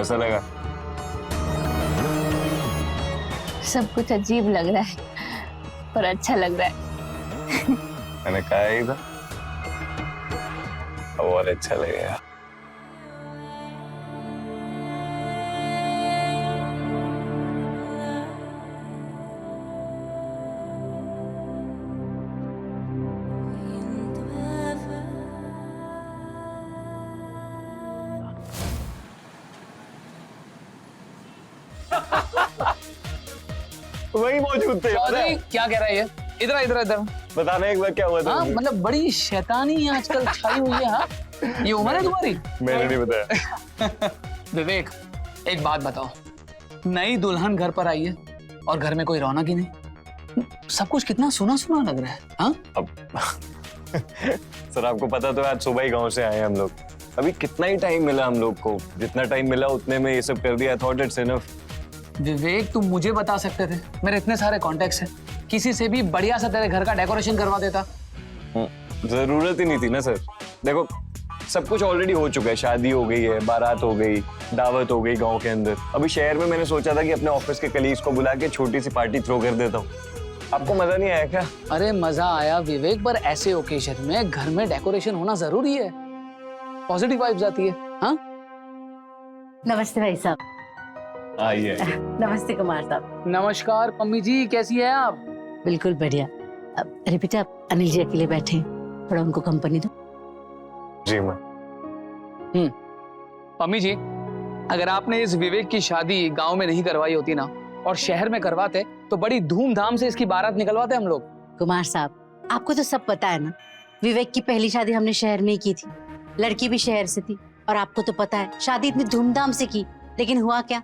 कैसा लगा? सब कुछ अजीब लग रहा है पर अच्छा लग रहा है। मैंने कहा ही था और अच्छा लगेगा। वही मौजूद थे। चौधरी क्या कह रहा है ये? इधर इधर इधर बताना एक बार क्या हुआ था? हाँ मतलब बड़ी शैतानी आजकल छाई हुई है। हाँ ये उम्र है तुम्हारी? मैंने नहीं बताया। विवेक एक बात बताओ, नई दुल्हन घर पर आई है और घर में कोई रौनक ही नहीं, सब कुछ कितना सुना सुना लग रहा है। हाँ अब सर आपको पता तो है, आज सुबह ही गांव से आए हैं हम लोग। अभी कितना ही टाइम मिला हम लोग को, जितना टाइम मिला उतने में ये सब कर दिया। I thought it's enough. Vivek तुम मुझे बता सकते थे, मेरे इतने सारे कॉन्टेक्ट्स हैं, किसी से भी बढ़िया सा तेरे घर का डेकोरेशन करवा देता। जरूरत ही नहीं थी ना सर। देखो सब कुछ ऑलरेडी हो चुका है, शादी हो गई है, बारात हो गई, दावत हो गई गांव के अंदर। अभी शहर में मैंने सोचा था कि अपने ऑफिस के कलीग्स को बुला के छोटी सी पार्टी थ्रो कर देता हूँ। आपको मजा नहीं आया क्या? अरे मजा आया विवेक, पर ऐसे ओकेजन में घर में डेकोरेशन होना जरूरी है, पॉजिटिव वाइब्स आती है। हाँ नमस्ते भाई साहब। आइए। नमस्ते कुमार साहब। नमस्कार पम्मी जी, कैसी है आप? बिल्कुल बढ़िया। अरे बेटा अनिल जी अकेले बैठे हैं, थोड़ा उनको कंपनी दो। जी माँ। पम्मी जी, अगर आपने इस विवेक की शादी गांव में नहीं करवाई होती ना और शहर में करवाते तो बड़ी धूमधाम से इसकी बारात निकलवाते हम लोग। कुमार साहब आपको तो सब पता है ना, विवेक की पहली शादी हमने शहर में ही की थी, लड़की भी शहर से थी, और आपको तो पता है शादी इतनी धूमधाम से की, लेकिन हुआ क्या।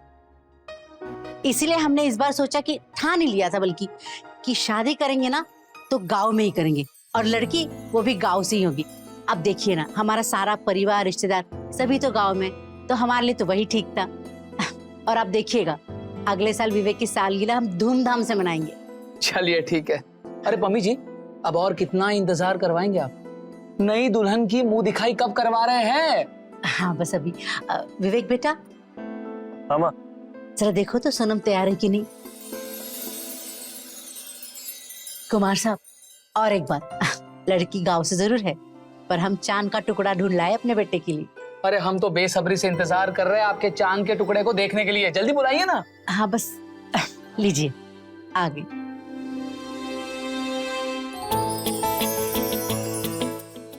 इसीलिए हमने इस बार सोचा कि ठान ही लिया था बल्कि कि शादी करेंगे ना तो गांव में ही करेंगे, और लड़की वो भी गांव से ही होगी। अब देखिए ना, हमारा सारा परिवार रिश्तेदार सभी तो गांव में, तो हमारे लिए तो वही ठीक था। और आप देखिएगा अगले साल विवेक की सालगिरह हम धूमधाम से मनाएंगे। चलिए ठीक है। अरे पम्मी जी, अब और कितना इंतजार करवाएंगे आप? नई दुल्हन की मुंह दिखाई कब करवा रहे हैं? हाँ बस अभी। विवेक बेटा हाँ माँ। जरा देखो तो सोनम तैयार है कि नहीं। कुमार साहब और एक बात, लड़की गांव से जरूर है, पर हम चांद का टुकड़ा ढूंढ लाए अपने बेटे के लिए। अरे हम तो बेसब्री से इंतजार कर रहे हैं आपके चांद के टुकड़े को देखने के लिए, जल्दी बुलाइए ना। हाँ बस लीजिए आ गई।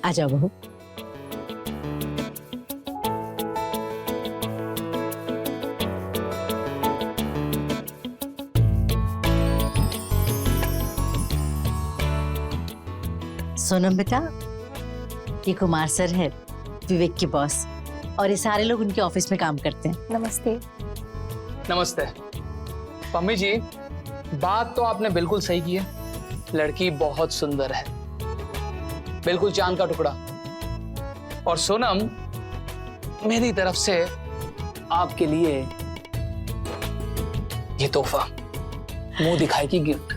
आ जाओ बहू। सोनम बेटा, ये कुमार सर है विवेक के बॉस, और ये सारे लोग उनके ऑफिस में काम करते हैं। नमस्ते। नमस्ते। पम्मी जी, बात तो आपने बिल्कुल सही की है, लड़की बहुत सुंदर है, बिल्कुल चांद का टुकड़ा। और सोनम, मेरी तरफ से आपके लिए ये तोहफा, मुंह दिखाई की गिफ्ट।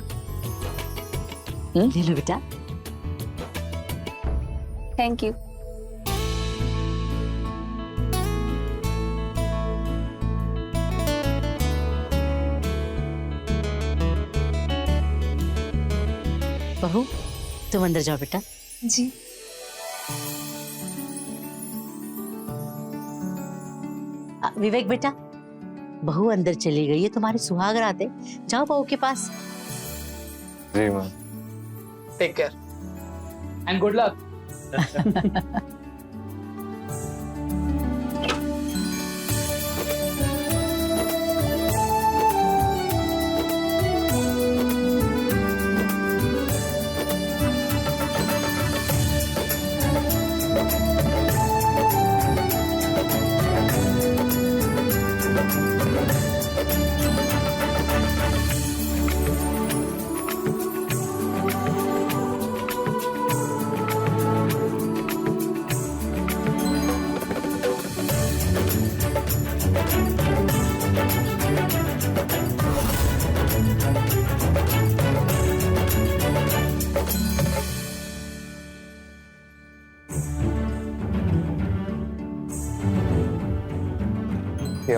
ले लो बेटा। Thank you. बहू तुम अंदर जाओ बेटा। जी। विवेक बेटा, बहू अंदर चली गई है, तुम्हारे सुहाग रात है, जाओ बहू के पास। जी माँ। Take care and good luck.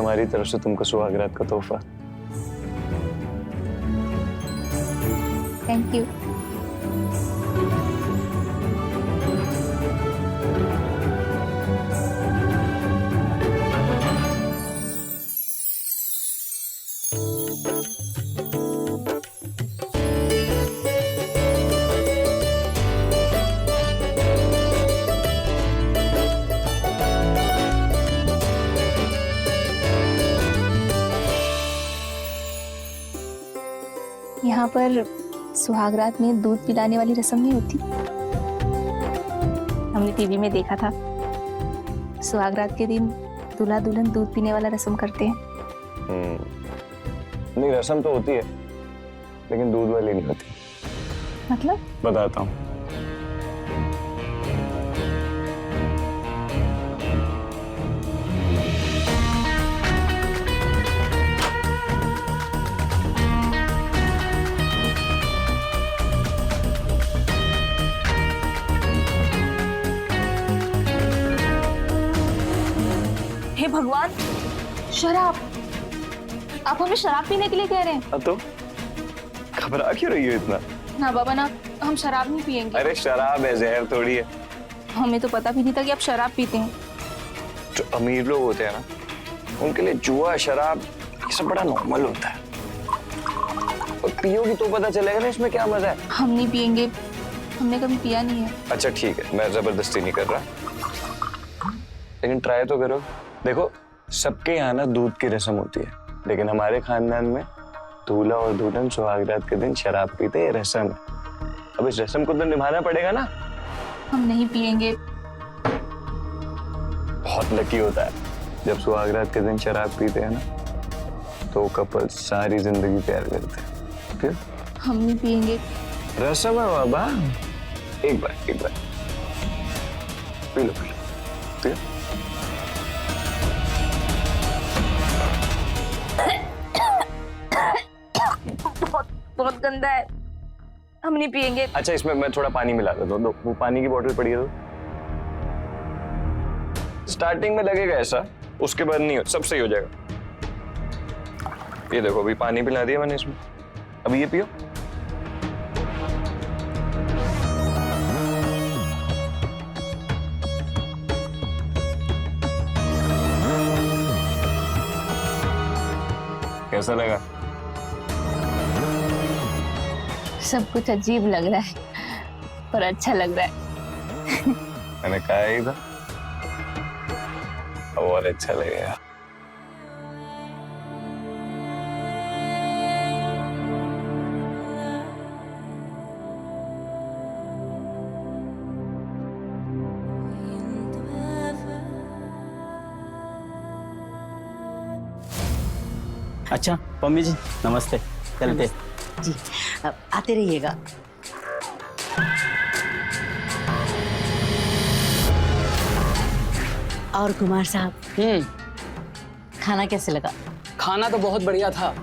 हमारी तरफ से तुमको सुहागरात का तोहफा। Thank you. यहाँ पर सुहागरात में दूध पिलाने वाली रस्म नहीं होती? हमने टीवी में देखा था, सुहागरात के दिन दूल्हा दुल्हन दूध पीने वाला रस्म करते हैं। नहीं, रस्म तो होती है लेकिन दूध वाली नहीं होती। मतलब? बताता हूँ। हे भगवान, शराब! आप हमें शराब पीने के लिए कह रहे हैं? हाँ तो घबरा क्यों रही हो इतना? ना बाबा ना, हम शराब नहीं पियेंगे। अरे शराब है, जहर थोड़ी है। हमें तो पता भी नहीं था कि आप शराब पीते हैं। जो अमीर लोग होते हैं ना, उनके लिए जुआ शराब ये सब बड़ा नॉर्मल होता है। और पियोगी तो पता चलेगा ना इसमें क्या मजा है। हम नहीं पियेंगे, हमने कभी पिया नहीं है। अच्छा ठीक है, मैं जबरदस्ती नहीं कर रहा, लेकिन ट्राई तो करो। देखो, सबके यहाँ ना दूध की रस्म होती है, लेकिन हमारे खानदान में दूल्हा और दुल्हन सुहागरात के दिन शराब पीते हैं, रस्म है। अब इस रस्म को तो निभाना पड़ेगा ना। हम नहीं पियेंगे। बहुत लकी होता है जब सुहागरात के दिन शराब पीते हैं ना, तो कपल सारी जिंदगी प्यार करते हैं। क्यों? हम नहीं पियेंगे। रस्म है बाबा। एक बार पी लो पियो। बहुत गंदा है, हम नहीं पियेंगे। अच्छा, इसमें मैं थोड़ा पानी मिला देता हूँ। वो पानी की बोतल पड़ी है तो स्टार्टिंग में लगेगा ऐसा, उसके बाद नहीं, सब सही हो जाएगा। ये देखो, अभी पानी पिला दिया मैंने इसमें, अभी ये पियो। कैसा लगा? सब कुछ अजीब लग रहा है, पर अच्छा लग रहा है। मैंने कहा ही था, अब और अच्छा लगेगा। अच्छा मम्मी जी नमस्ते, चलते। जी, अब आते रहिएगा। और कुमार साहब, खाना कैसे लगा? खाना तो बहुत बढ़िया था,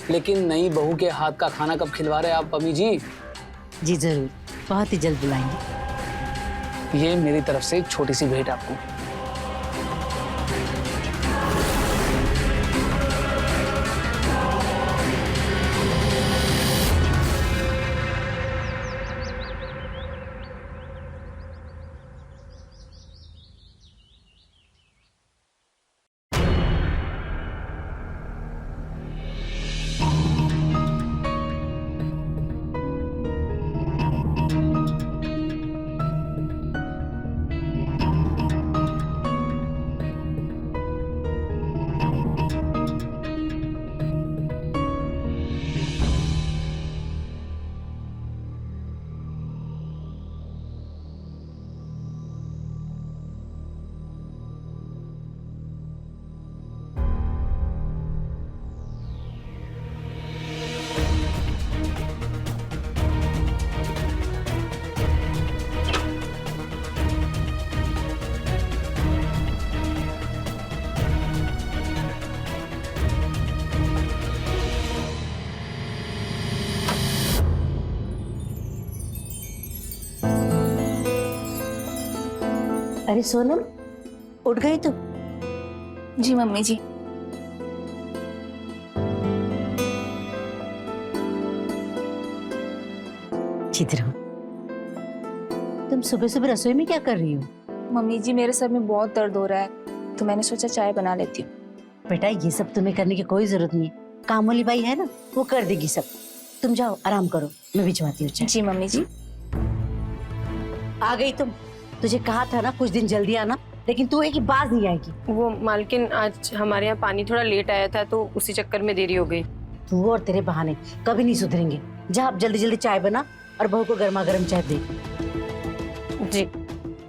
लेकिन नई बहू के हाथ का खाना कब खिलवा रहे आप पम्मी जी? जी जरूर, बहुत ही जल्द बुलाएंगे। ये मेरी तरफ से एक छोटी सी भेंट आपको। अरे सोनम, उठ गई तुम? जी मम्मी जी, बैठी रहो। तुम सुबह सुबह रसोई में क्या कर रही हो? मम्मी जी मेरे सर में बहुत दर्द हो रहा है तो मैंने सोचा चाय बना लेती हूँ। बेटा ये सब तुम्हें करने की कोई जरूरत नहीं है, काम वाली बाई है ना, वो कर देगी सब। तुम जाओ आराम करो, मैं भिजवाती हूँ चाय। जी मम्मी जी। आ गई तुम? तुझे कहा था ना कुछ दिन जल्दी आना, लेकिन तू एक ही बात नहीं आएगी। वो मालकिन आज हमारे यहाँ पानी थोड़ा लेट आया था तो उसी चक्कर में देरी हो गई। तू और तेरे बहाने कभी नहीं सुधरेंगे। जा अब जल्दी जल्दी चाय बना और बहू को गर्मा गर्म चाय दे। जी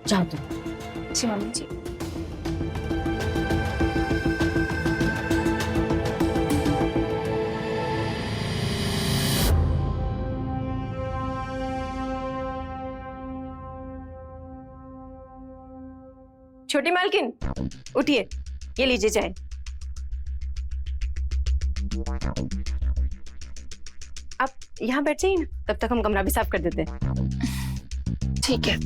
जाओ तुम। जी मम्मी जी। छोटी मालकिन उठिए, ये लीजिए चाय। आप यहाँ बैठ जाइए ना, तब तक हम कमरा भी साफ कर देते हैं। ठीक है।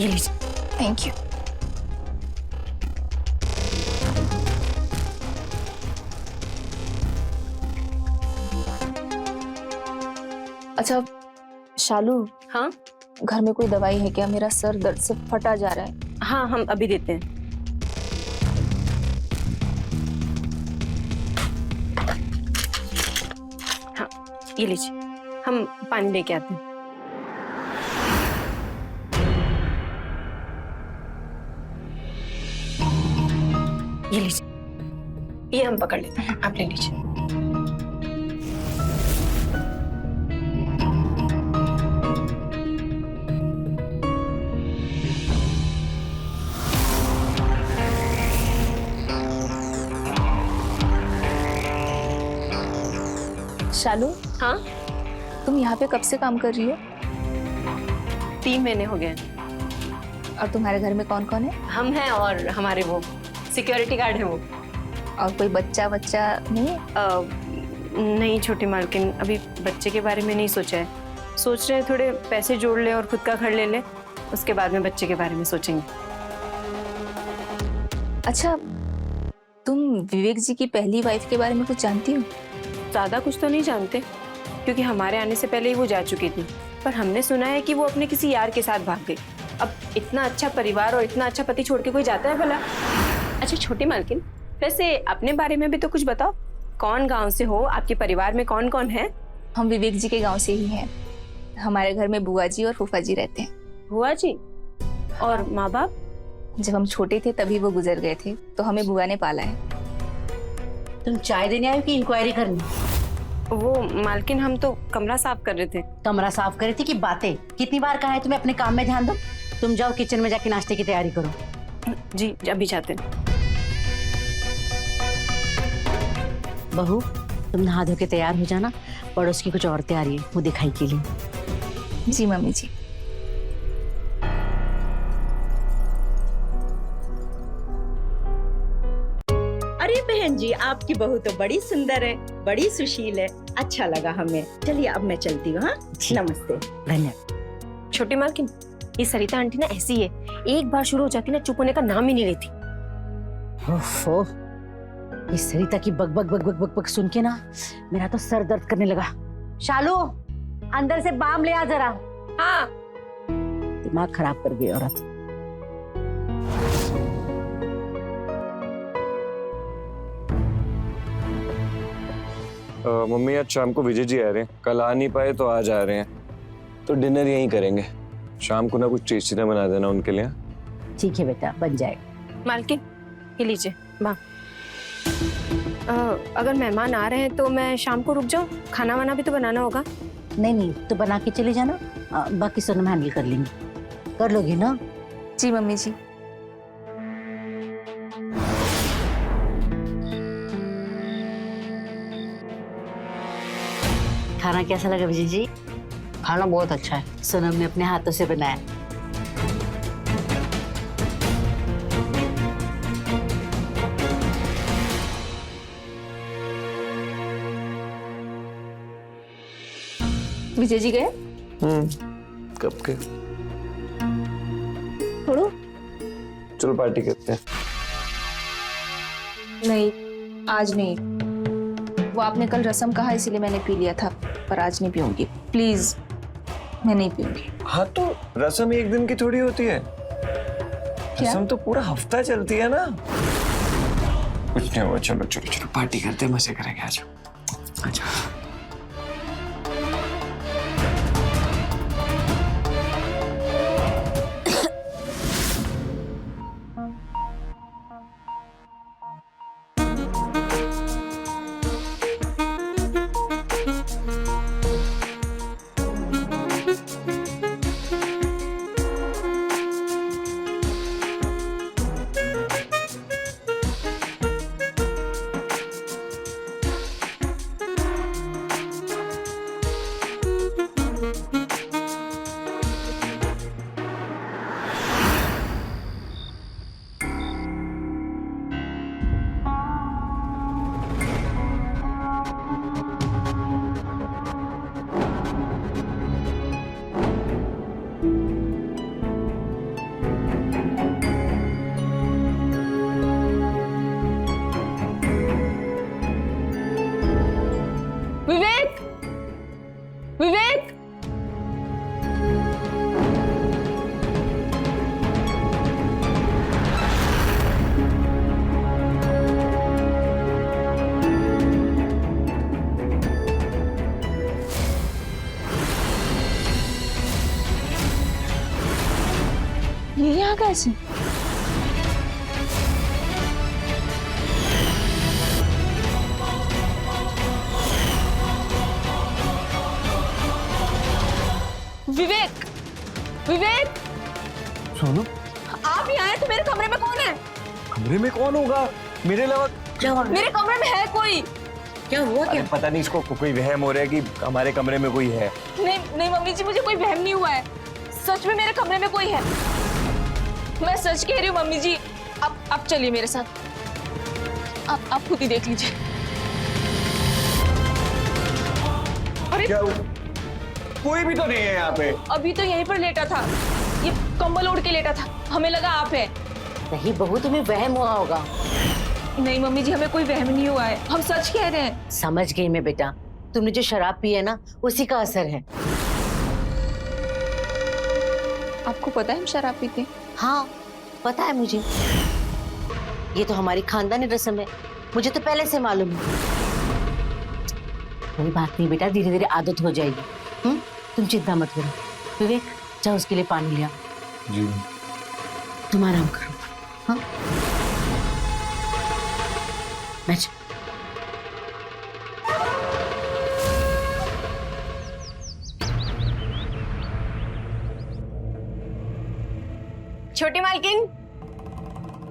ये लीजिए। Thank you. अच्छा शालू, हाँ घर में कोई दवाई है क्या? मेरा सर दर्द से फटा जा रहा है। हाँ, हम अभी देते हैं। हाँ ये लीजिए, हम पानी लेके आते हैं। ये लीजिए, ये हम पकड़ लेते हैं, आप ले लीजिए। शालू, हाँ, तुम यहाँ पे कब से काम कर रही हो? 3 महीने हो गए हैं। और तुम्हारे घर में कौन कौन है? हम हैं और हमारे वो सिक्योरिटी गार्ड है वो। और कोई बच्चा बच्चा नहीं है? नहीं छोटी मालकिन, अभी बच्चे के बारे में नहीं सोचा है। सोच रहे हैं थोड़े पैसे जोड़ ले और खुद का घर ले ले, उसके बाद में बच्चे के बारे में सोचेंगे। अच्छा, तुम विवेक जी की पहली वाइफ के बारे में कुछ जानती हो? ज़्यादा कुछ तो नहीं जानते, क्योंकि हमारे आने से पहले ही वो जा चुकी थी। पर हमने सुना है कि वो अपने किसी यार के साथ भाग गई। अब इतना अच्छा परिवार और इतना अच्छा पति छोड़ के कोई जाता है भला? अच्छा छोटी मालकिन, वैसे अपने बारे में भी तो कुछ बताओ। कौन गांव से हो, आपके परिवार में कौन कौन है? हम विवेक जी के गांव से ही हैं। हमारे घर में बुआ जी और फूफा जी रहते हैं। बुआ जी और माँ बाप? जब हम छोटे थे तभी वो गुजर गए थे, तो हमें बुआ ने पाला है। तुम चाय देने आए हो कि इंक्वायरी करनी? वो मालकिन, हम तो कमरा साफ कर रहे थे। कमरा साफ करे थे कि बातें? कितनी बार कहा है तुम्हें अपने काम में ध्यान दो। तुम जाओ किचन में जाके नाश्ते की तैयारी करो। जी अभी जाते हैं। बहू तुम नहा धो के तैयार हो जाना, पड़ोस की कुछ औरतें आ रही है वो दिखाई के लिए। जी मम्मी जी। अरे बहन जी, आपकी बहू तो बड़ी सुंदर है, बड़ी सुशील है। अच्छा लगा हमें। चलिए अब मैं चलती हूँ। हाँ नमस्ते। धन्यवाद। छोटी मालकिन, ये सरिता आंटी ना ऐसी है, एक बार शुरू हो जाती ना चुप होने का नाम ही नहीं लेती। ओफो, ये सरिता की बक बक बक बक बक बक सुन के ना मेरा तो सर दर्द करने लगा। शालू अंदर से बाम ले आ जरा। हाँ दिमाग खराब कर गई औरत। मम्मी आज शाम को विजय जी आ रहे हैं, कल आ नहीं पाए तो आज आ रहे हैं, तो डिनर यहीं करेंगे। शाम को ना कुछ टेस्टी बना देना उनके लिए। ठीक है बेटा, बन जाएगा। मालकिन ये लीजिए माँ। अगर मेहमान आ रहे हैं तो मैं शाम को रुक जाऊं? खाना वाना भी तो बनाना होगा। नहीं नहीं, तो बना के चले जाना, बाकी सोनम हैंडल कर लेंगे। कर लोगे ना? जी मम्मी जी। खाना कैसा लगा विजय जी? खाना बहुत अच्छा है। सोनम ने अपने हाथों से बनाया। विजय जी गए? कब के? छोड़ो। चलो पार्टी करते हैं। नहीं, आज नहीं। वो आपने कल रसम कहा इसीलिए मैंने पी लिया था, पर आज नहीं पीऊंगी। प्लीज, मैं नहीं पीऊंगी। हाँ तो रसम एक दिन की थोड़ी होती है, रसम तो पूरा हफ्ता चलती है ना। कुछ नहीं हुआ, चलो चलो चलो पार्टी करते हैं, मजे करेंगे। आ जाओ आ जाओ। विवेक, विवेक, ये यहाँ कैसे? विवेक, विवेक, सोनू, आप यहाँ हैं तो मेरे कमरे में कौन है? कमरे में कौन होगा मेरे अलावा? मेरे कमरे में है कोई? क्या हुआ अरे पता नहीं इसको कोई वहम हो रहा है कि हमारे कमरे में कोई है। नहीं नहीं मम्मी जी, मुझे कोई वहम नहीं हुआ है। सच में मेरे कमरे में कोई है। मैं सच कह रही हूँ मम्मी जी। आप चलिए मेरे साथ। आप खुद ही देख लीजिए। अरे क्या हुआ? कोई भी तो नहीं है यहाँ पे। अभी तो यहीं पर लेटा था, ये कंबल ओढ़ के लेटा था, हमें लगा आप है। नहीं बहू, तुम्हें वहम हुआ होगा। नहीं मम्मी जी, हमें कोई वहम नहीं हुआ है, हम सच कह रहे हैं। समझ गई मैं बेटा, तुमने जो शराब पी है ना उसी का असर है। आपको पता है हम शराब पीते हैं? हाँ पता है मुझे, ये तो हमारी खानदानी रस्म है, मुझे तो पहले से मालूम है। कोई बात नहीं बेटा, धीरे धीरे आदत हो जाएगी। तुम चिंता मत करो। विवेक, जाओ उसके लिए पानी लिया। जी। तुम आराम करो। हाँ बैठ। छोटी मालकिन,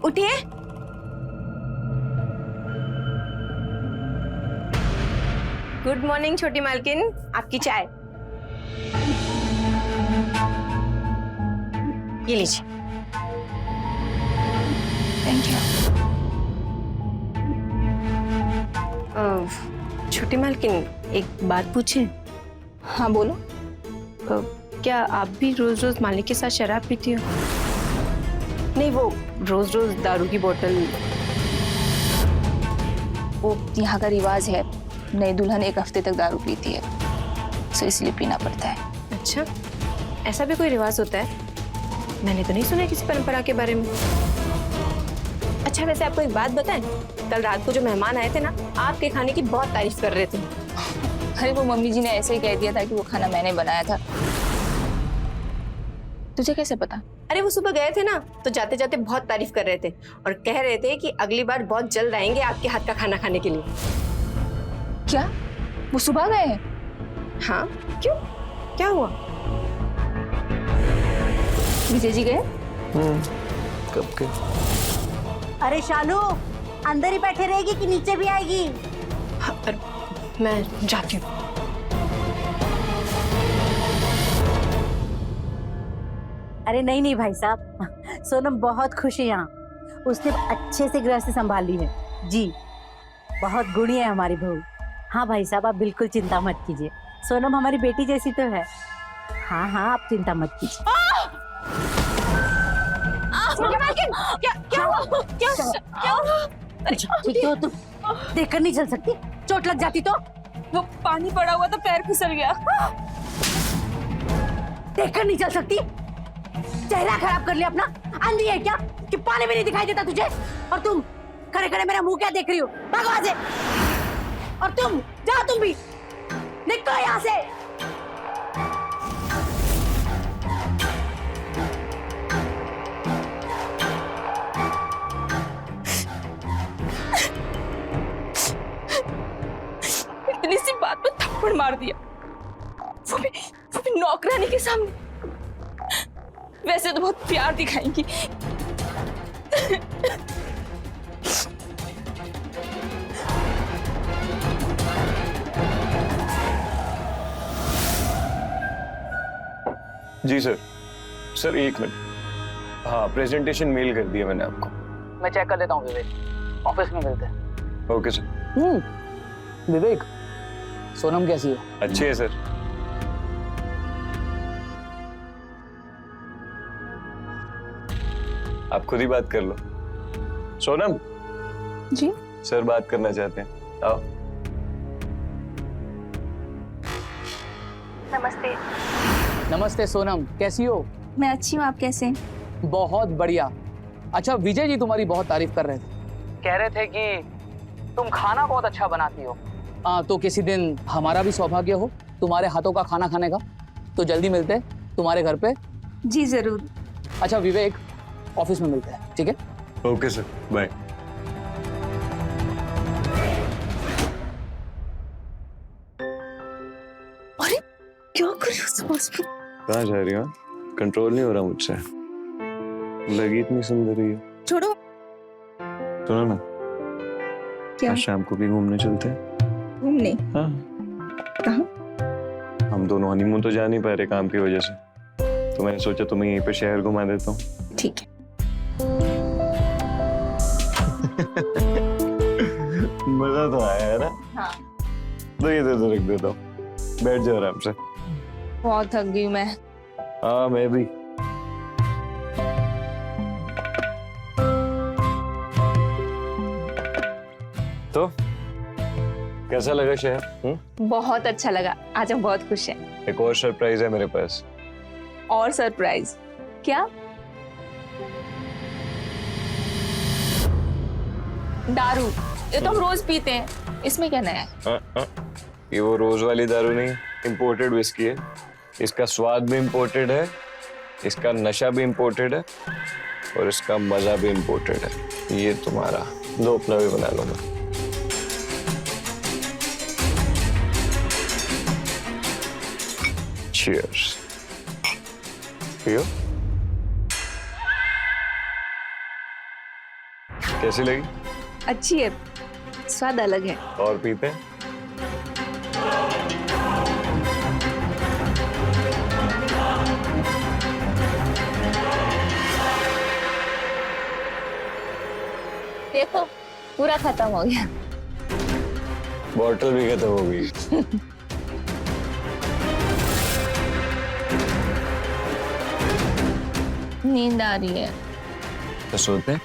उठिए। गुड मॉर्निंग छोटी मालकिन, आपकी चाय। ये लीजिए। Thank you. छोटी मालकिन, एक बात पूछे? हाँ बोलो। क्या आप भी रोज रोज मालिक के साथ शराब पीती हो? नहीं, वो रोज रोज दारू की बोतल। वो यहाँ का रिवाज है, नई दुल्हन एक हफ्ते तक दारू पीती है, तो इसलिए पीना पड़ता है। अच्छा, ऐसा भी कोई रिवाज होता है? मैंने तो नहीं सुना किसी परंपरा के बारे में। अच्छा वैसे आपको एक बात बताएं, कल रात को जो मेहमान आए थे ना, आपके खाने की बहुत तारीफ कर रहे थे। अरे वो मम्मी जी ने ऐसे ही कह दिया था कि वो खाना मैंने बनाया था। तुझे कैसे पता? अरे वो सुबह गए थे ना, तो जाते जाते बहुत तारीफ कर रहे थे और कह रहे थे कि अगली बार बहुत जल्द आएंगे आपके हाथ का खाना खाने के लिए। क्या वो सुबह गए हैं? हाँ, क्यों, क्या हुआ? विजय जी गए? कब के? अरे शालू, अंदर ही बैठे रहेगी कि नीचे भी आएगी? हाँ, मैं जाती हूँ। अरे नहीं नहीं भाई साहब, सोनम बहुत खुश है यहाँ, उसने अच्छे से गृहस्थी संभाली है जी, बहुत गुणी है हमारी बहू। हाँ भाई साहब, आप बिल्कुल चिंता मत कीजिए, सोनम हमारी बेटी जैसी तो है। हाँ हाँ, आप चिंता मत कीजिए। क्या हुआ? क्या हुआ? ठीक हो तुम? देखकर नहीं चल सकती? चोट लग जाती तो? वो पानी पड़ा हुआ तो पैर फिसल गया। देखकर नहीं चल सकती? चेहरा खराब कर लिया अपना। अंधी है क्या कि पानी भी नहीं दिखाई देता तुझे? और तुम खड़े खड़े मेरा मुंह क्या देख रही हो? भागो वहां से। और तुम जाओ, तुम भी निकलो यहाँ से। इतनी सी बात पे थप्पड़ मार दिया, वो भी नौकरानी के सामने। वैसे तो बहुत प्यार दिखाएंगी। जी सर। सर एक मिनट, हाँ प्रेजेंटेशन मेल कर दिया मैंने आपको। मैं चेक कर लेता हूँ विवेक, ऑफिस में मिलते हैं। Okay sir. विवेक, सोनम कैसी है? अच्छी है सर। आप खुद ही बात कर लो। सोनम जी सर बात करना चाहते हैं, आओ। नमस्ते। नमस्ते सोनम, कैसी हो? मैं अच्छी हूँ, आप कैसे हैं? बहुत बढ़िया। अच्छा, विजय जी तुम्हारी बहुत तारीफ कर रहे थे, कह रहे थे कि तुम खाना बहुत अच्छा बनाती हो। तो किसी दिन हमारा भी सौभाग्य हो तुम्हारे हाथों का खाना खाने का, तो जल्दी मिलते हैं तुम्हारे घर पे। जी जरूर। अच्छा विवेक, ऑफिस में मिलते हैं, ठीक है? Okay sir, bye. अरे क्या कर रही हो उस बॉस पे? कहाँ जा रही हो? कंट्रोल नहीं हो रहा मुझसे। लगी इतनी सुंदर ही है। छोड़ो। सुनो ना, क्या? आज शाम को भी घूमने चलते हैं। घूमने? हाँ। कहाँ? हम दोनों हनीमून तो जा नहीं पा रहे काम की वजह से, तो मैंने सोचा तुम्हें यहीं पे शहर घुमा देता हूँ। ठीक है। मजा तो आया है ना? हाँ। तो ये तो रख देता हूँ, बैठ जाओ आराम से। बहुत थक गई मैं। हाँ मैं भी। तो कैसा लगा शहर? बहुत अच्छा लगा, आज हम बहुत खुश हैं। एक और सरप्राइज है मेरे पास। और सरप्राइज? क्या? दारू, ये तो हम रोज पीते हैं, इसमें क्या नया है? ये वो रोज वाली दारू नहीं, इंपोर्टेड विस्की है। इसका स्वाद भी इंपोर्टेड है, इसका नशा भी इंपोर्टेड है, और इसका मजा भी इंपोर्टेड है। ये तुम्हारा, दो अपना भी बना लो मैं। Cheers. पियो। कैसी लगी? अच्छी है, स्वाद अलग है। और पीते हैं? देखो पूरा खत्म हो गया। बॉटल भी खत्म हो गई। नींद आ रही है। तो सोते हैं?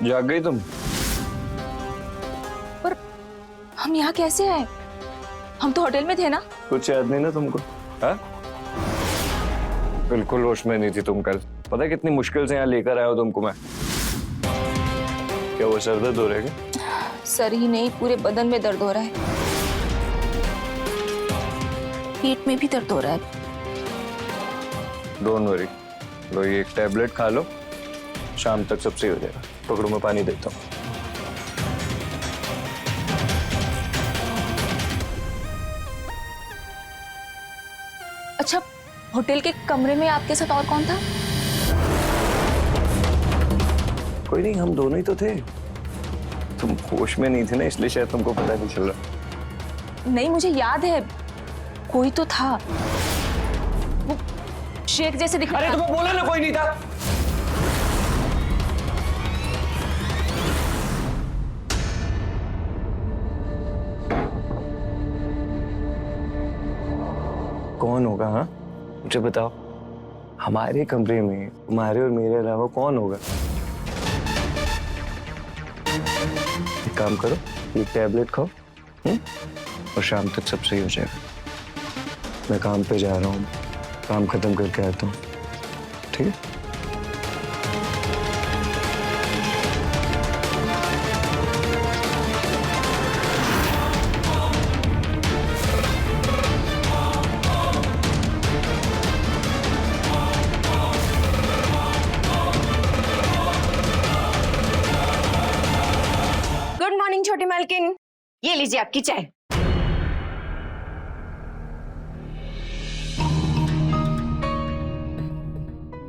जाग गई तुम? पर हम यहाँ कैसे आए? हम तो होटल में थे ना? कुछ याद नहीं ना तुमको? हाँ? बिल्कुल होश में नहीं थी तुम कल। पता है कितनी मुश्किल से यहाँ लेकर आया हो तुमको मैं। क्या वो सर दर्द हो रहा है क्या? सर ही नहीं, पूरे बदन में दर्द हो रहा है, पेट में भी दर्द हो रहा है। डोंट वरी, लो ये एक टैबलेट खा लो, शाम तक सब सही हो जाएगा। पकड़ो मैं पानी देता हूँ। अच्छा, होटल के कमरे में आपके साथ और कौन था? कोई नहीं, हम दोनों ही तो थे। तुम होश में नहीं थे ना, इसलिए शायद तुमको पता नहीं चल रहा। नहीं, मुझे याद है कोई तो था, वो शेख जैसे दिख अरे रहा था। तुम्हें बोला ना कोई नहीं था। कौन होगा? हाँ मुझे बताओ, हमारे कमरे में तुम्हारे और मेरे अलावा कौन होगा? एक काम करो, ये टैबलेट खाओ और शाम तक सब सही हो जाएगा। मैं काम पे जा रहा हूँ, काम खत्म करके आता हूँ, ठीक है? गुड मॉर्निंग छोटी मालकिन, ये लीजिए आपकी चाय।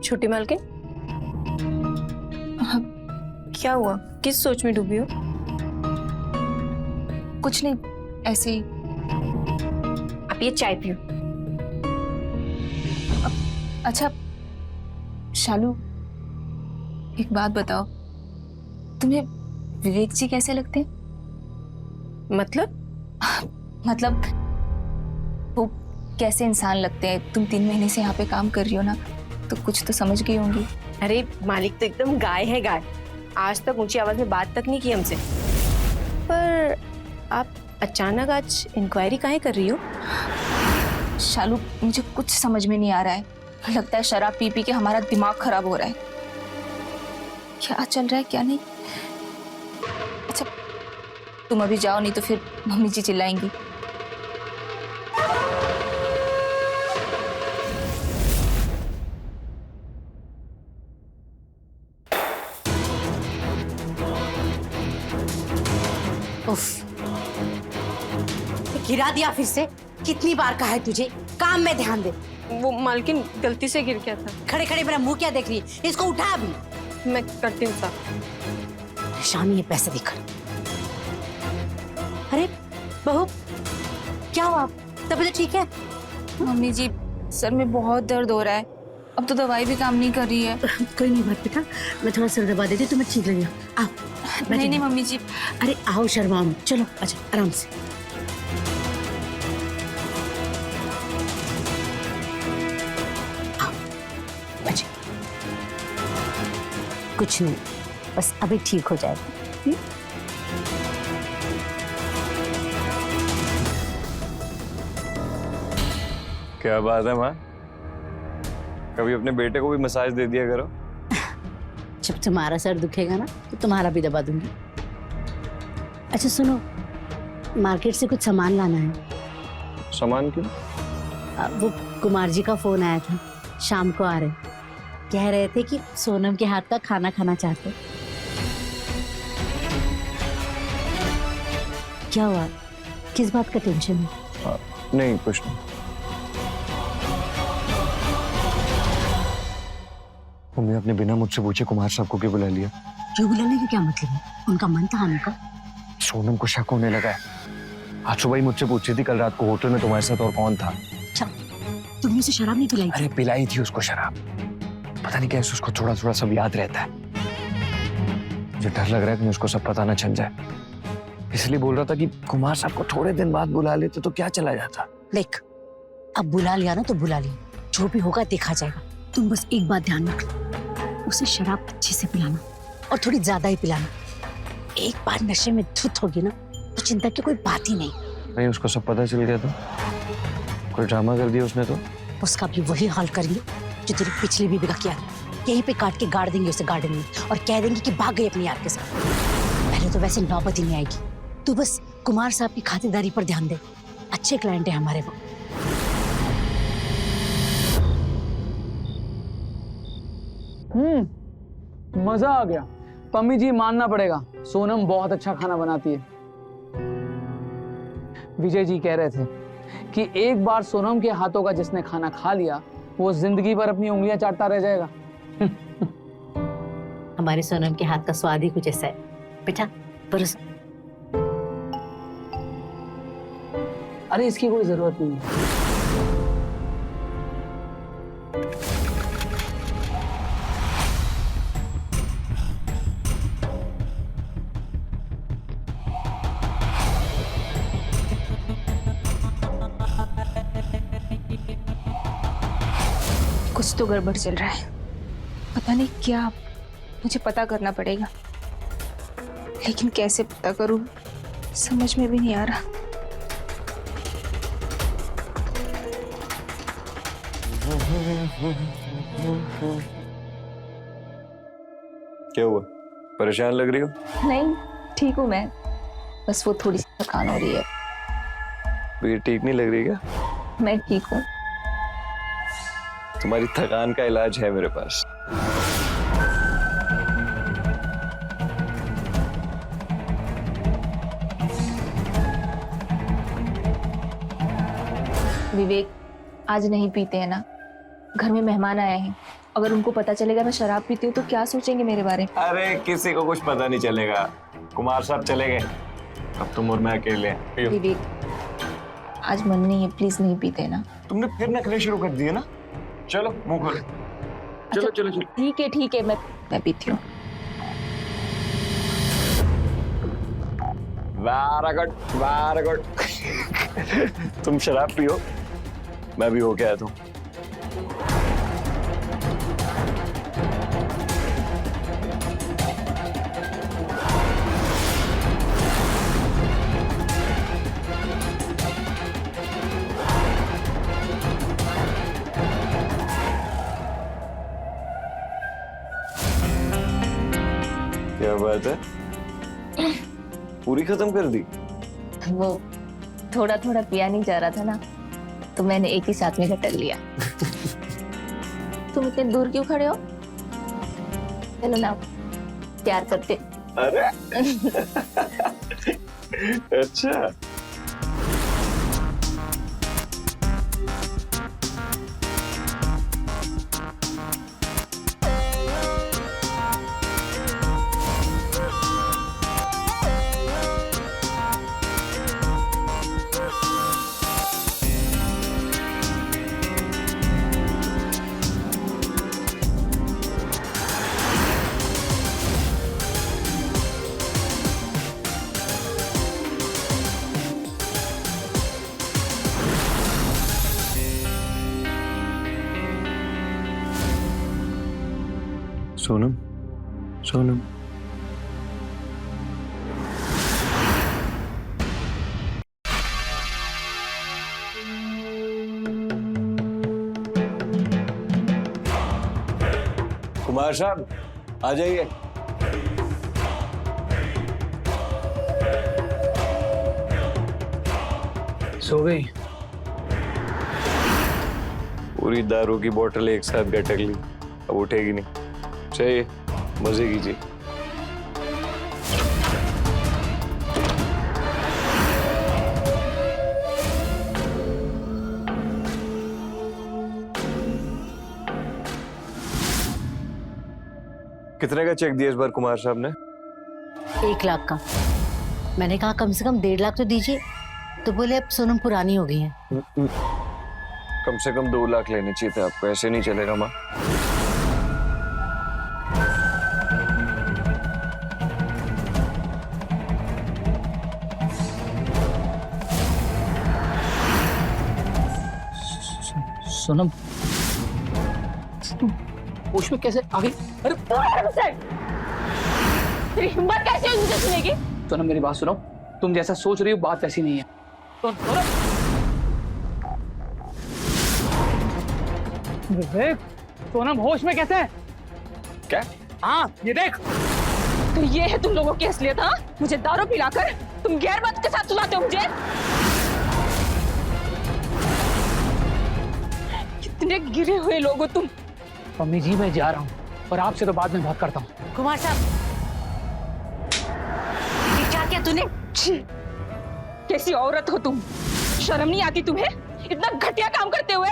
छोटी मालकिन, क्या हुआ? किस सोच में डूबी हो? कुछ नहीं, ऐसे ही। आप ये चाय पियो। अच्छा शालू, एक बात बताओ, तुम्हें विवेक जी कैसे लगते हैं? मतलब वो कैसे इंसान लगते हैं? तुम 3 महीने से यहाँ पे काम कर रही हो ना, तो कुछ तो समझ गई होंगी। अरे मालिक तो एकदम गाय है, गाय। आज तक ऊंची आवाज में बात तक नहीं की हमसे। पर आप अचानक आज इंक्वायरी काहे कर रही हो? शालू, मुझे कुछ समझ में नहीं आ रहा है। लगता है शराब पी पी के हमारा दिमाग खराब हो रहा है। क्या चल रहा है क्या नहीं। अच्छा तुम अभी जाओ, नहीं तो फिर मम्मी जी चिल्लाएंगी। उफ, गिरा दिया फिर से। कितनी बार कहा है तुझे, काम में ध्यान दे। वो मालकिन गलती से गिर गया था। खड़े खड़े मेरा मुंह क्या देख रही है? इसको उठा अभी। मैं करती हूँ साहब। शामी, ये पैसे दिखा। अरे बहू, क्या हुआ? तबीयत ठीक है? मम्मी जी, सर में बहुत दर्द हो रहा है। अब तो दवाई भी काम नहीं कर रही है। कोई नहीं बात बेटा, मैं थोड़ा सर दबा देती, तुम्हें ठीक लगेगा। आओ। नहीं नहीं मम्मी जी। अरे आओ, शर्माओ मत। चलो अच्छा, आराम से। आओ, बच्चे। कुछ नहीं, बस अभी ठीक हो जाएगा। क्या बात है माँ, कभी अपने बेटे को भी मसाज दे दिया करो। जब तुम्हारा सर दुखेगा ना, तो तुम्हारा भी दबा दूंगी। अच्छा सुनो, मार्केट से कुछ सामान लाना है। सामान क्यों? वो कुमार जी का फोन आया था, शाम को आ रहे। कह रहे थे कि सोनम के हाथ का खाना खाना चाहते। क्या हुआ, किस बात का टेंशन है? नहीं कुछ नहीं। मम्मी आपने बिना मुझसे पूछे कुमार साहब को क्यों बुला लिया? क्यों बुलाने का क्या मतलब है? उनका मन था आने का। सोनम को शक होने लगा है। आज सुबह ही मुझसे पूछी थी कल रात को होटल में तुम्हारे साथ और कौन था। अच्छा, तुमने उसे शराब नहीं पिलाई? अरे पिलाई थी उसको शराब, पता नहीं कैसे उसको थोड़ा थोड़ा सब याद रहता है। मुझे डर लग रहा है कि उसको सब पता ना चल जाए, इसलिए बोल रहा था कि कुमार साहब को थोड़े दिन बाद बुला लेते तो क्या चला जाता। देख, अब बुला लिया ना तो बुला लिया, जो भी होगा देखा जाएगा। तुम बस एक बात ध्यान रखना, उसे शराब अच्छे से पिलाना और थोड़ी ज्यादा ही पिलाना। एक बार नशे में धुत होगी ना, तो चिंता की कोई बात ही नहीं। नहीं उसको सब पता चल गया तो? कोई ड्रामा कर दिया उसने तो? उसका भी वही हाल करेंगे जो तेरी पिछली बीबी का किया था। यहीं पे काट के गाड़ देंगे उसे गार्डन में और कह देंगे कि भाग गई अपने यार के साथ। पहले तो वैसे नौबत ही नहीं आएगी। तू बस कुमार साहब की खातिरदारी पर ध्यान दे, अच्छे क्लाइंट है हमारे वो। मजा आ गया। पम्मी जी मानना पड़ेगा, सोनम बहुत अच्छा खाना बनाती है। विजय जी कह रहे थे कि एक बार सोनम के हाथों का जिसने खाना खा लिया वो जिंदगी भर अपनी उंगलियां चाटता रह जाएगा। हमारे सोनम के हाथ का स्वाद ही कुछ ऐसा है। बेटा परोस। अरे इसकी कोई जरूरत नहीं है। कुछ तो गड़बड़ चल रहा है, पता नहीं क्या। मुझे पता करना पड़ेगा, लेकिन कैसे पता करूं समझ में भी नहीं आ रहा। क्या हुआ, परेशान लग रही हो? नहीं, ठीक हूँ मैं, बस वो थोड़ी सी थकान हो रही है। तो ये ठीक नहीं लग रही क्या? मैं ठीक हूँ। तुम्हारी थकान का इलाज है मेरे पास। विवेक, आज नहीं पीते हैं ना, घर में मेहमान आए हैं। अगर उनको पता चलेगा मैं शराब पीती हूँ तो क्या सोचेंगे मेरे बारे में? अरे किसी को कुछ पता नहीं चलेगा। कुमार साहब चले गए, अब तुम और मैं अकेले हैं। पियो। विवेक, आज मन नहीं है, प्लीज नहीं पीते ना। तुमने फिर नखरे शुरू कर दिए ना। चलो मुंह खोलो। चलो चलो चलो। ठीक है, मैं पीती हूँ। Very good, very good. तुम शराब पियो, मैं भी होके आया था। क्या बात है, पूरी खत्म कर दी? वो थोड़ा थोड़ा पिया नहीं जा रहा था ना, तो मैंने एक ही साथ में घटक लिया। तुम इतने दूर क्यों खड़े हो? चलो ना, प्यार करते। अरे अच्छा। सोनम, सोनम, कुमार साहब आ जाइए। सो गई? पूरी दारू की बोतल एक साथ गटक ली, अब उठेगी नहीं। चाहिए, मजे कीजिए। कितने का चेक दिया इस बार कुमार साहब ने? 1 लाख का। मैंने कहा कम से कम 1.5 लाख तो दीजिए, तो बोले अब सोनम पुरानी हो गई है। कम से कम 2 लाख लेने चाहिए थे आपको, ऐसे नहीं चलेगा माँ। सोनम, होश में कैसे आ गई? अरे तेरी हिम्मत कैसे हुई मुझे सुनने की? सोनम मेरी बात सुनो, तुम जैसा सोच रही हो बात वैसी नहीं है। विवेक, सोनम होश में कैसे है? क्या? हाँ ये देख। तो ये है तुम लोगों की असलियत, हाँ? मुझे दारू पिलाकर तुम गैरमर्द के साथ सुलाते हो मुझे। कितने गिरे हुए लोग हो तुम। मम्मी जी मैं जा रहा हूँ और आपसे तो बाद में बात करता हूँ। कुमार साहब, ये क्या किया तूने? छी, कैसी औरत हो तुम? शर्म नहीं आती तुम्हें इतना घटिया काम करते हुए?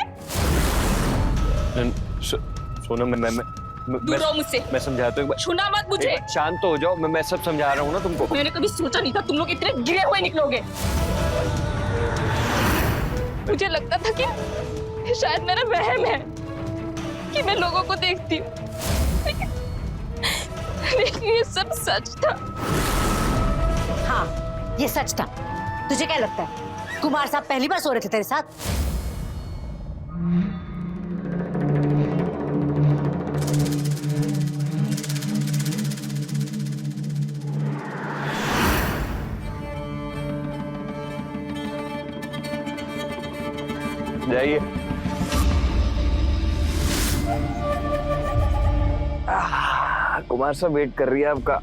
सोनम दूर रहो मुझसे। मैं समझाता हूँ। छूना मत मुझे। शांत तो हो जाओ, मैं सब समझा रहा हूँ ना तुमको। मैंने कभी सोचा नहीं था तुम लोग इतने गिरे हुए निकलोगे। मुझे लगता था कि शायद मेरा वहम है कि मैं लोगों को देखती हूँ, लेकिन ये सब सच था। हाँ ये सच था। तुझे क्या लगता है कुमार साहब पहली बार सो रहे थे तेरे साथ? जाइए। कुमार साहब वेट कर रही है आपका।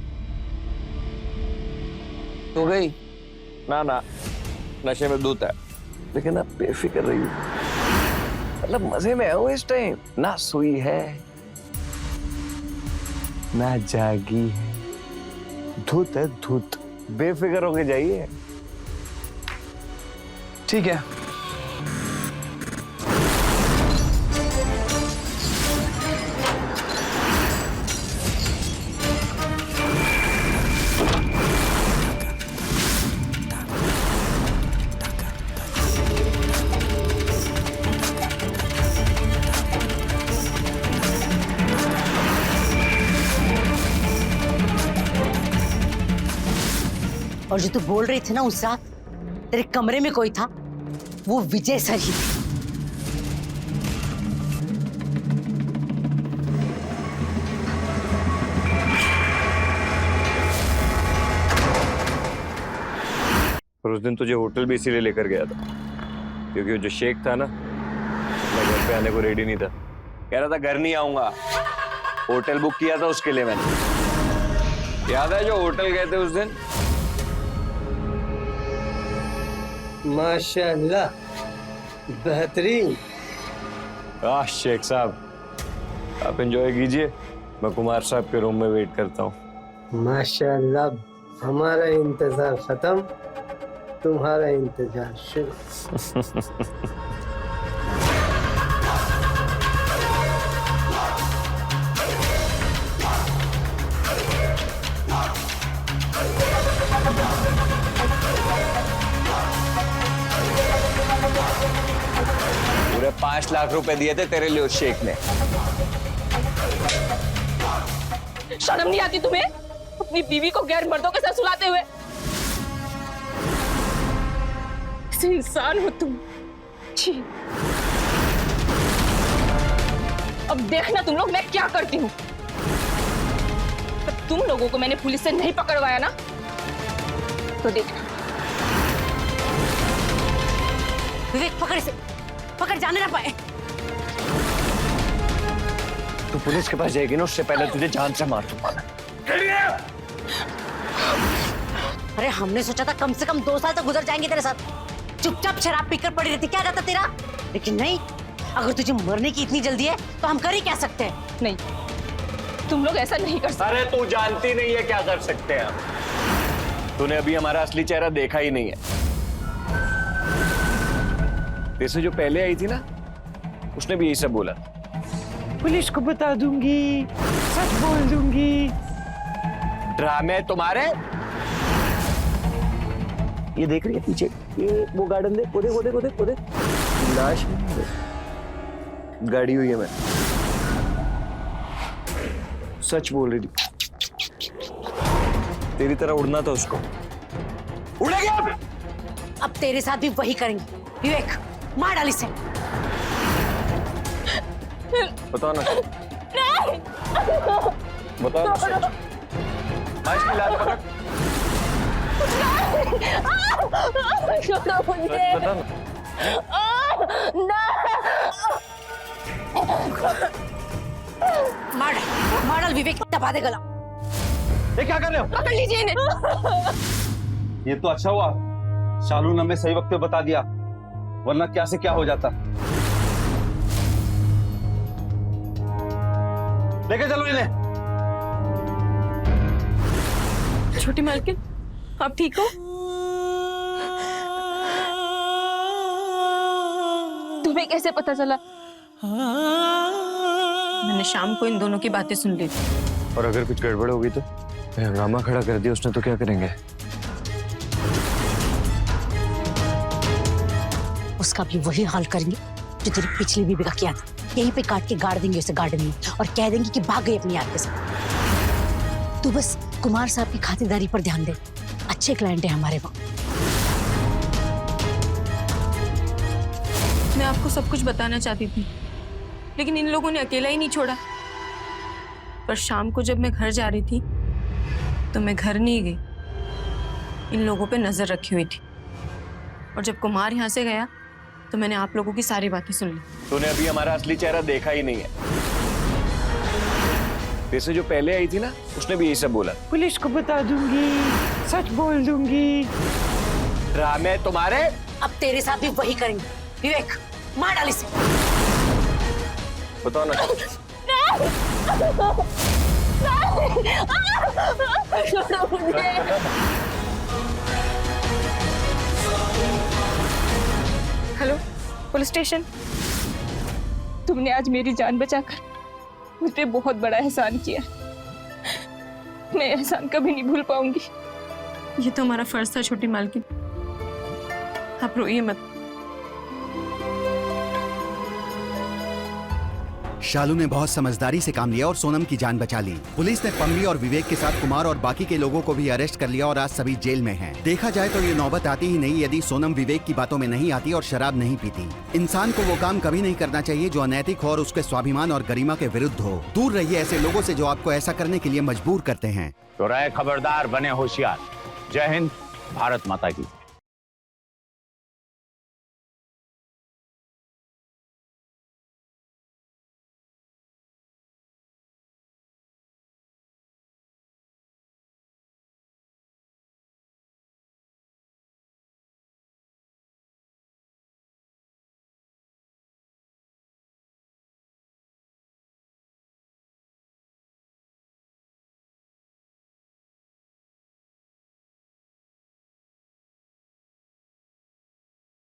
तो गई? ना ना, नशे में दूध है, लेकिन आप बेफिक्र रही हो। मतलब मजे में हो इस टाइम। ना सोई है ना जागी है, धुत है धुत। बेफिक्र होके जाइए। ठीक है। और जो तू बोल रही थी ना उस रात तेरे कमरे में कोई था, वो विजय सर ही थे। और उस दिन तुझे होटल भी इसीलिए लेकर गया था, क्योंकि वो जो शेख था ना, मैं घर पे आने को रेडी नहीं था। कह रहा था घर नहीं आऊंगा। होटल बुक किया था उसके लिए मैंने। याद है जो होटल गए थे उस दिन? माशाल्लाह, बेहतरीन। शेख साहब आप एंजॉय कीजिए, मैं कुमार साहब के रूम में वेट करता हूँ। माशाल्लाह, हमारा इंतजार खत्म, तुम्हारा इंतजार शुरू। पूरे 5 लाख रुपए दिए थे तेरे लिए उस शेख ने। शर्म नहीं आती तुम्हें अपनी बीवी को गैर मर्दों के साथ सुलाते हुए? ऐसे इंसान हो तुम। छी। अब देखना तुम लोग मैं क्या करती हूँ। तुम लोगों को मैंने पुलिस से नहीं पकड़वाया ना, तो देखना। विवेक पकड़ इसे, पकड़, जाने ना पाए। तू पुलिस के पास जाएगी ना, उससे पहले तुझे जान से मार दूंगा। अरे हमने सोचा था कम से कम 2 साल तक गुजर जाएंगे तेरे साथ, चुपचाप शराब पीकर पड़ी रहती, क्या जाता तेरा। लेकिन नहीं, अगर तुझे मरने की इतनी जल्दी है तो हम कर ही क्या सकते हैं। नहीं, तुम लोग ऐसा नहीं कर सकते। अरे तू जानती नहीं है क्या कर सकते हैं हम। तूने अभी हमारा असली चेहरा देखा ही नहीं है। जैसे जो पहले आई थी ना, उसने भी यही सब बोला। पुलिस को बता दूंगी, सच बोल दूंगी। ड्रामे तुम्हारे। ये देख रही है पीछे, ये वो गार्डन देख, वो देख, वो देख, वो देख, वो देख। लाश गाड़ी हुई है। मैं सच बोल रही थी। तेरी तरह उड़ना था उसको, उड़ेगा। अब तेरे साथ भी वही करेंगे। विवेक, मार डाल इसे। बताओ ना, बताओ ना सच। इसकी लाश पकड़। छोड़ो मुझे। बता ना। चल विवेक, दबा दे गला। ये क्या कर रहे हो? पकड़ लीजिए इन्हें। ये तो अच्छा हुआ शालू ने हमें सही वक्त पे बता दिया, वरना क्या से क्या हो जाता। लेके चलो इन्हें। छोटी मालकिन, आप ठीक हो? तुम्हें कैसे पता चला? मैंने शाम को इन दोनों की बातें सुन ली थी। और अगर कुछ गड़बड़ होगी तो? हंगामा खड़ा कर दिया उसने तो क्या करेंगे? उसका भी वही हाल करेंगे जो तेरी पिछली बीबी का किया था। यहीं पे काट के गाड़ देंगे उसे गार्डन में और कह देंगे कि भाग गई अपनी यार के साथ। तू बस कुमार साहब की खातिरदारी पर ध्यान दे, अच्छे क्लाइंट है हमारे वहाँ। मैं आपको सब कुछ बताना चाहती थी, लेकिन इन लोगों ने अकेला ही नहीं छोड़ा। पर शाम को जब मैं घर जा रही थी तो मैं घर नहीं गई, इन लोगों पे नजर रखी हुई थी। और जब कुमार यहाँ से गया तो मैंने आप लोगों की सारी बातें सुन ली। तूने अभी हमारा असली चेहरा देखा ही नहीं है। वैसे जो पहले आई थी ना, उसने भी यही सब बोला। पुलिस को बता दूंगी, सच बोल दूंगी। ड्रामे तुम्हारे। अब तेरे साथ भी वही करेंगे। विवेक, मार डाल इसे। बताओ ना। Hello, police station. तुमने आज मेरी जान बचाकर मुझ पे बहुत बड़ा एहसान किया। मैं एहसान कभी नहीं भूल पाऊंगी। ये तो हमारा फर्ज था छोटी मालकिन, आप रोइए मत। शालू ने बहुत समझदारी से काम लिया और सोनम की जान बचा ली। पुलिस ने पम्मी और विवेक के साथ कुमार और बाकी के लोगों को भी अरेस्ट कर लिया और आज सभी जेल में हैं। देखा जाए तो ये नौबत आती ही नहीं यदि सोनम विवेक की बातों में नहीं आती और शराब नहीं पीती। इंसान को वो काम कभी नहीं करना चाहिए जो अनैतिक हो और उसके स्वाभिमान और गरिमा के विरुद्ध हो। दूर रहिए ऐसे लोगों से जो आपको ऐसा करने के लिए मजबूर करते हैं। तो रहे खबरदार, बने होशियार। जय हिंद, भारत माता की।